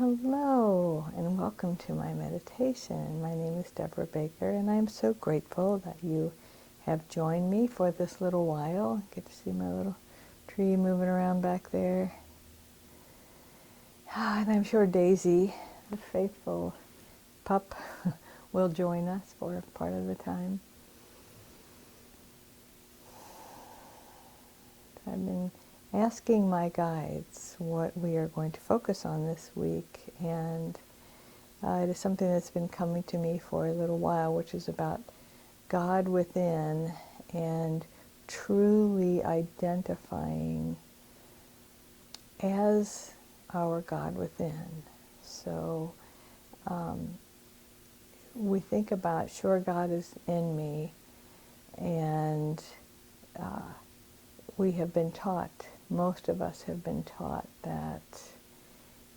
Hello, and welcome to my meditation. My name is Debra Baker, and I'm so grateful that you have joined me for this little while. Get to see my little tree moving around back there. And I'm sure Daisy, the faithful pup, will join us for part of the time. I've been asking my guides what we are going to focus on this week, and it is something that's been coming to me for a little while, which is about God within and truly identifying as our God within. So we think about, sure, God is in me, and we have been taught, most of us have been taught, that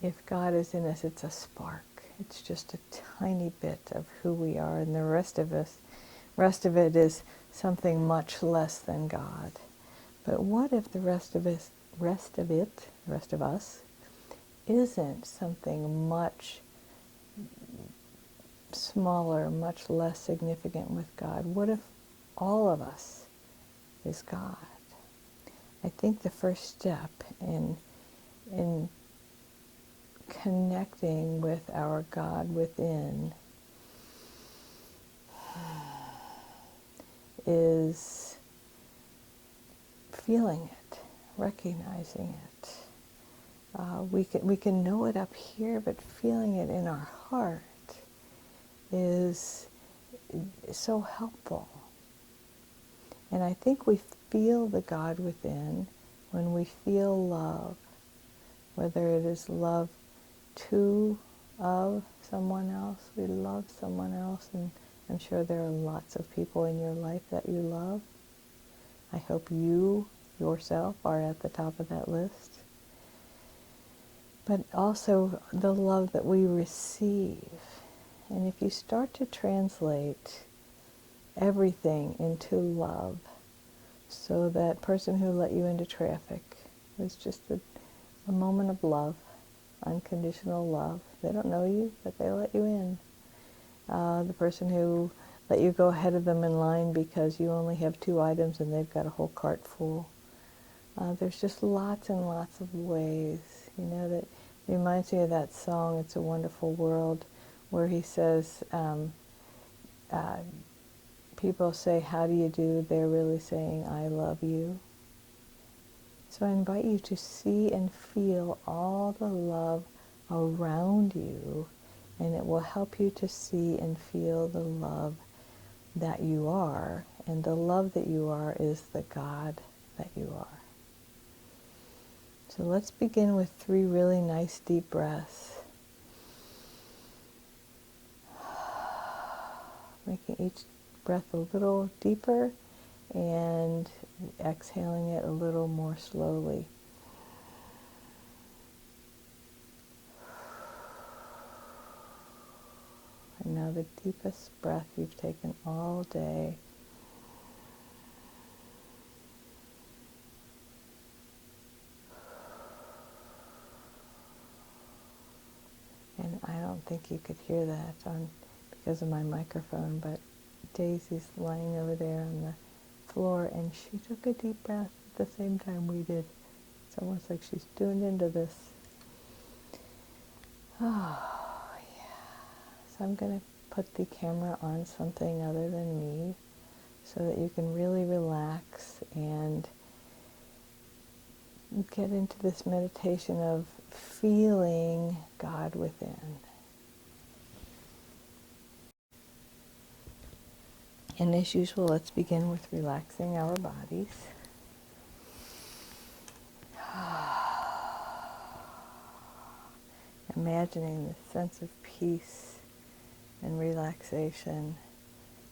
if God is in us, it's a spark. It's just a tiny bit of who we are, and the rest of it is something much less than God. But what if the rest of us, isn't something much smaller, much less significant with God? What if all of us is God? I think the first step in connecting with our God within is feeling it, recognizing it. We can know it up here, but feeling it in our heart is so helpful. And I think we feel the God within when we feel love, whether it is love to, of someone else. We love someone else, and I'm sure there are lots of people in your life that you love. I hope you yourself are at the top of that list. But also the love that we receive. And if you start to translate everything into love, so that person who let you into traffic was just a moment of love, unconditional love. They don't know you, but they let you in. The person who let you go ahead of them in line because you only have 2 items and they've got a whole cart full. There's just lots and lots of ways, that reminds me of that song, It's a Wonderful World, where he says, people say, how do you do? They're really saying, I love you. So I invite you to see and feel all the love around you, and it will help you to see and feel the love that you are. And the love that you are is the God that you are. So let's begin with 3 really nice deep breaths. Making each breath a little deeper and exhaling it a little more slowly. And now the deepest breath you've taken all day. And I don't think you could hear that because of my microphone, but Daisy's lying over there on the floor, and she took a deep breath at the same time we did. It's almost like she's tuned into this. Oh, yeah. So I'm going to put the camera on something other than me so that you can really relax and get into this meditation of feeling God within. And as usual, let's begin with relaxing our bodies. Imagining the sense of peace and relaxation,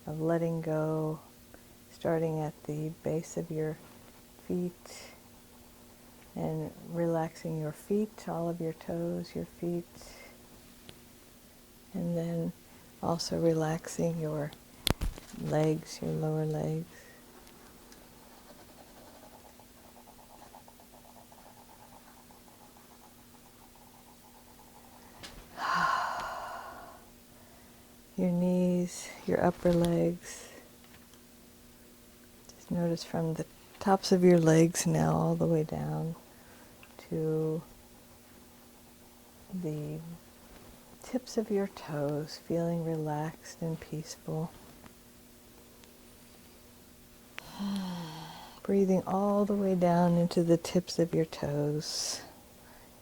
of letting go, starting at the base of your feet and relaxing your feet, all of your toes, your feet, and then also relaxing your legs, your lower legs. your upper legs. Just notice from the tops of your legs now all the way down to the tips of your toes, feeling relaxed and peaceful. Breathing all the way down into the tips of your toes,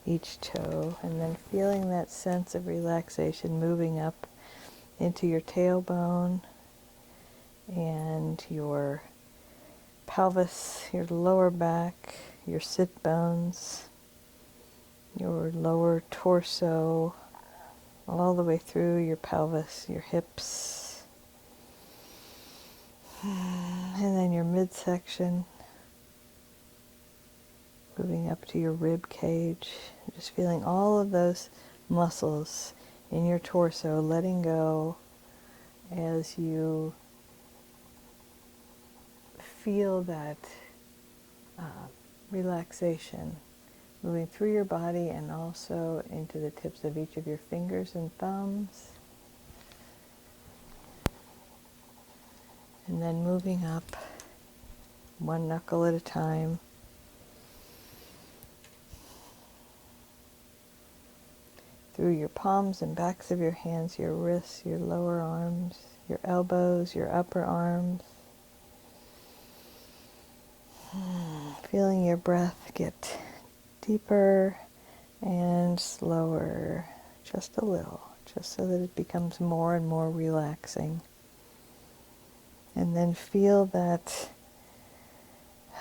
each toe, and then feeling that sense of relaxation moving up into your tailbone and your pelvis, your lower back, your sit bones, your lower torso, all the way through your pelvis, your hips, and then your midsection, moving up to your rib cage, just feeling all of those muscles in your torso letting go as you feel that relaxation moving through your body and also into the tips of each of your fingers and thumbs. And then moving up one knuckle at a time. Through your palms and backs of your hands, your wrists, your lower arms, your elbows, your upper arms. Feeling your breath get deeper and slower, just a little, just so that it becomes more and more relaxing. And then feel that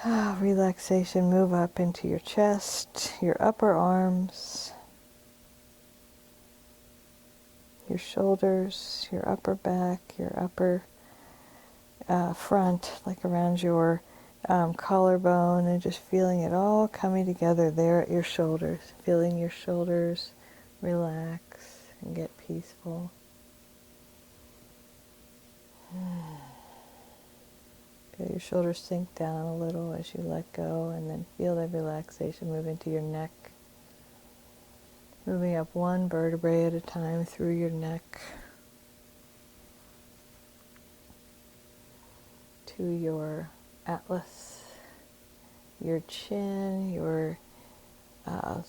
relaxation move up into your chest, your upper arms, your shoulders, your upper back, your upper front, like around your collarbone, and just feeling it all coming together there at your shoulders. Feeling your shoulders relax and get peaceful. Feel your shoulders sink down a little as you let go, and then feel that relaxation move into your neck. Moving up one vertebrae at a time through your neck to your atlas, your chin, your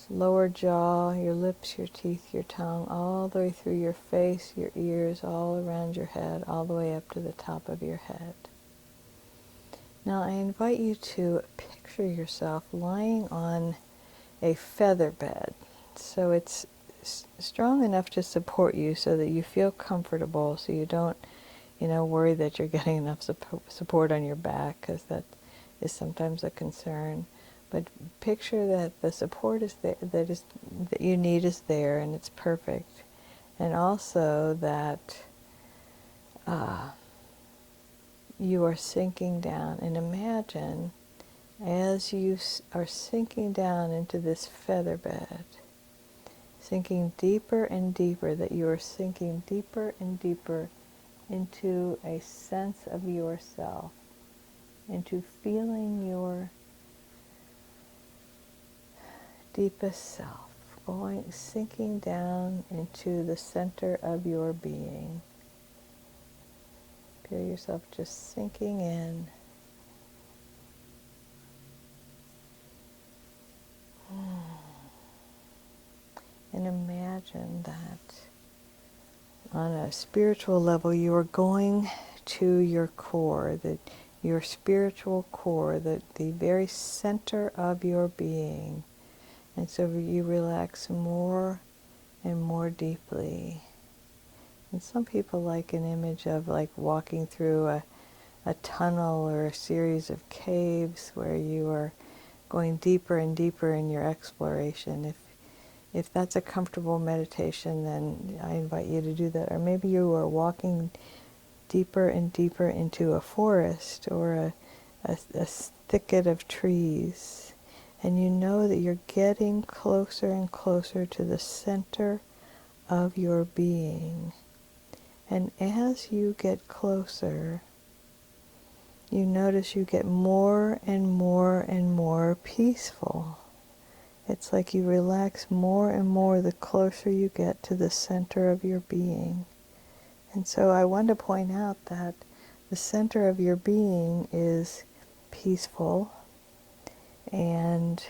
lower jaw, your lips, your teeth, your tongue, all the way through your face, your ears, all around your head, all the way up to the top of your head. Now I invite you to picture yourself lying on a feather bed. So it's strong enough to support you so that you feel comfortable, so you don't, worry that you're getting enough support on your back, because that is sometimes a concern. But picture that the support is there, that you need is there, and it's perfect. And also that you are sinking down, and imagine as you are sinking down into this feather bed, sinking deeper and deeper, that you are sinking deeper and deeper into a sense of yourself, into feeling your deepest self, sinking down into the center of your being. Feel yourself just sinking in. And imagine that on a spiritual level you are going to your core, that your spiritual core, the very center of your being. And so you relax more and more deeply. And some people like an image of like walking through a tunnel or a series of caves where you are going deeper and deeper in your exploration. If that's a comfortable meditation, then I invite you to do that. Or maybe you are walking deeper and deeper into a forest or a thicket of trees, and you know that you're getting closer and closer to the center of your being. And as you get closer, you notice you get more and more and more peaceful. It's like you relax more and more the closer you get to the center of your being. And so I want to point out that the center of your being is peaceful and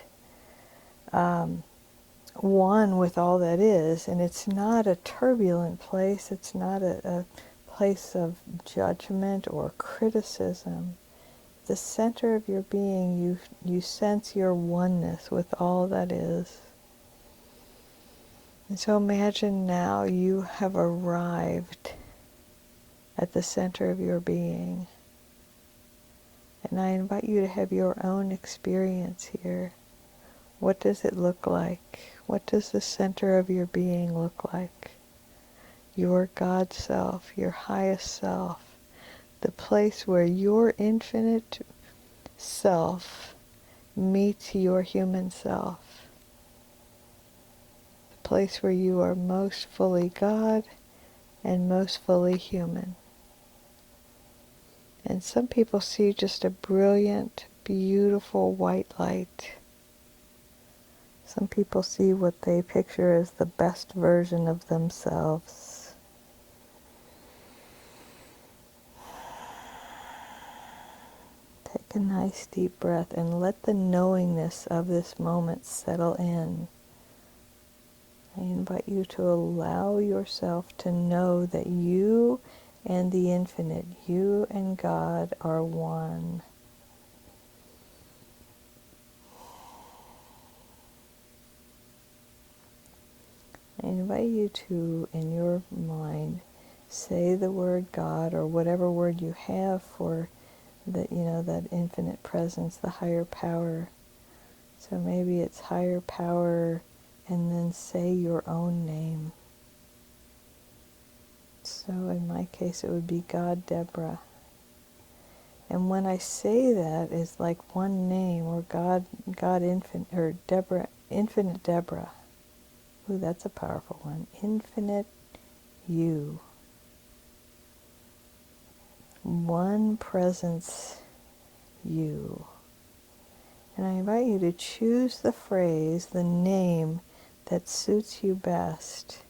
one with all that is. And it's not a turbulent place. It's not a place of judgment or criticism. The center of your being, you sense your oneness with all that is. And so imagine now you have arrived at the center of your being. And I invite you to have your own experience here. What does it look like? What does the center of your being look like? Your God self, your highest self, the place where your infinite self meets your human self, the place where you are most fully God and most fully human. And some people see just a brilliant, beautiful white light. Some people see what they picture as the best version of themselves. Take a nice deep breath and let the knowingness of this moment settle in. I invite you to allow yourself to know that you and the infinite, you and God are one. I invite you to, in your mind, say the word God or whatever word you have for that, that infinite presence, the higher power. So maybe it's higher power, and then say your own name. So in my case, it would be God Debra. And when I say that, it's like one name, or God infinite, or Debra, infinite Debra. Ooh, that's a powerful one. Infinite you. One presence you. And I invite you to choose the phrase, the name that suits you best,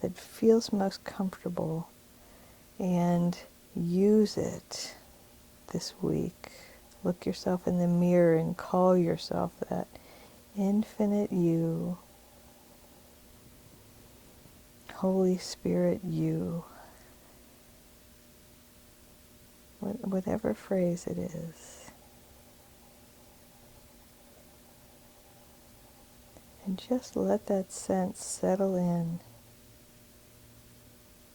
that feels most comfortable, and use it this week. Look yourself in the mirror and call yourself that. Infinite you. Holy Spirit you. Whatever phrase it is. And just let that sense settle in.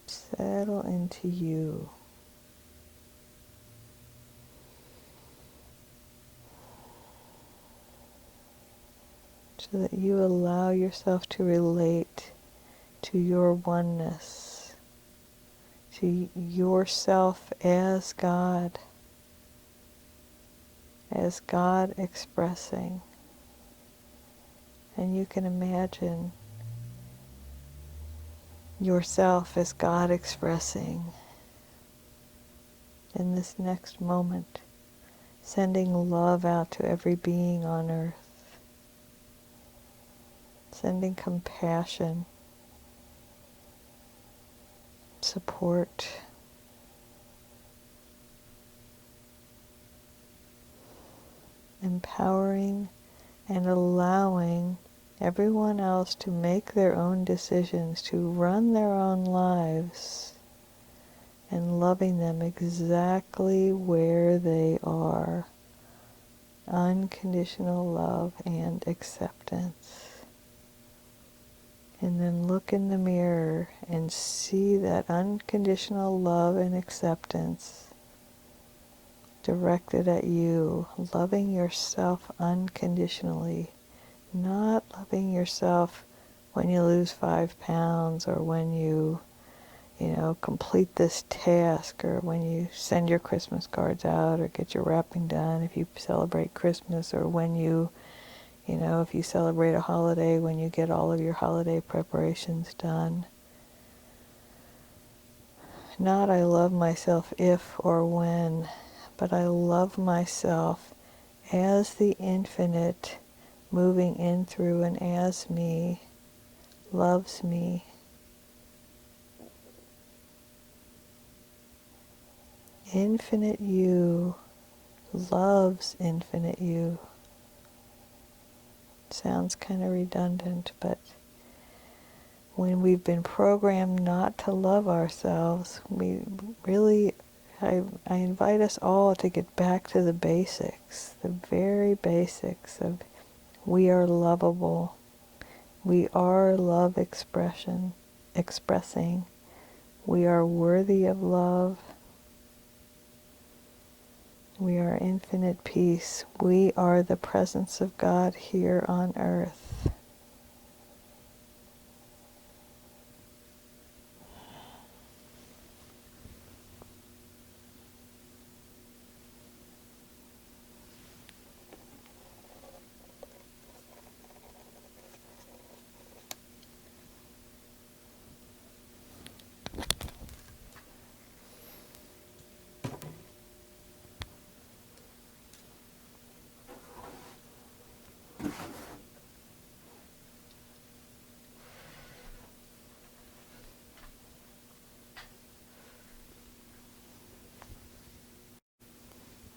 Settle into you. So that you allow yourself to relate to your oneness, to yourself as God expressing. And you can imagine yourself as God expressing in this next moment, sending love out to every being on earth, sending compassion, support, empowering and allowing everyone else to make their own decisions, to run their own lives, and loving them exactly where they are. Unconditional love and acceptance. And then look in the mirror and see that unconditional love and acceptance directed at you, loving yourself unconditionally, not loving yourself when you lose 5 pounds or when you complete this task, or when you send your Christmas cards out or get your wrapping done if you celebrate Christmas, or when if you celebrate a holiday, when you get all of your holiday preparations done. Not I love myself if or when, but I love myself as the infinite moving in, through, and as me, loves me. infinite you loves infinite you. Sounds kind of redundant, but when we've been programmed not to love ourselves, we really, I invite us all to get back to the basics, the very basics of we are lovable, we are love expressing, we are worthy of love, we are infinite peace, we are the presence of God here on earth.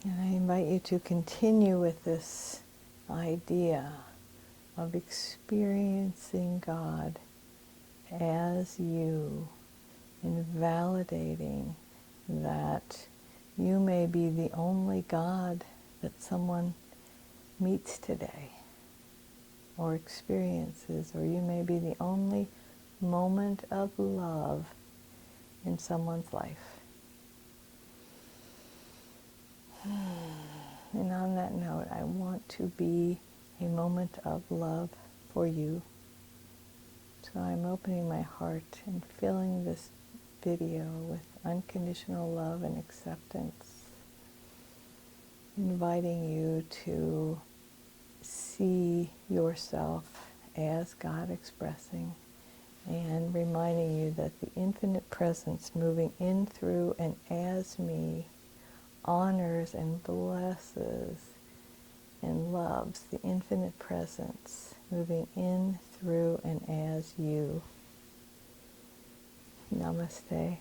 And I invite you to continue with this idea of experiencing God as you, and validating that you may be the only God that someone meets today or experiences, or you may be the only moment of love in someone's life. And on that note, I want to be a moment of love for you. So I'm opening my heart and filling this video with unconditional love and acceptance, inviting you to see yourself as God expressing, and reminding you that the infinite presence moving in, through, and as me honors and blesses and loves the infinite presence moving in, through, and as you. Namaste.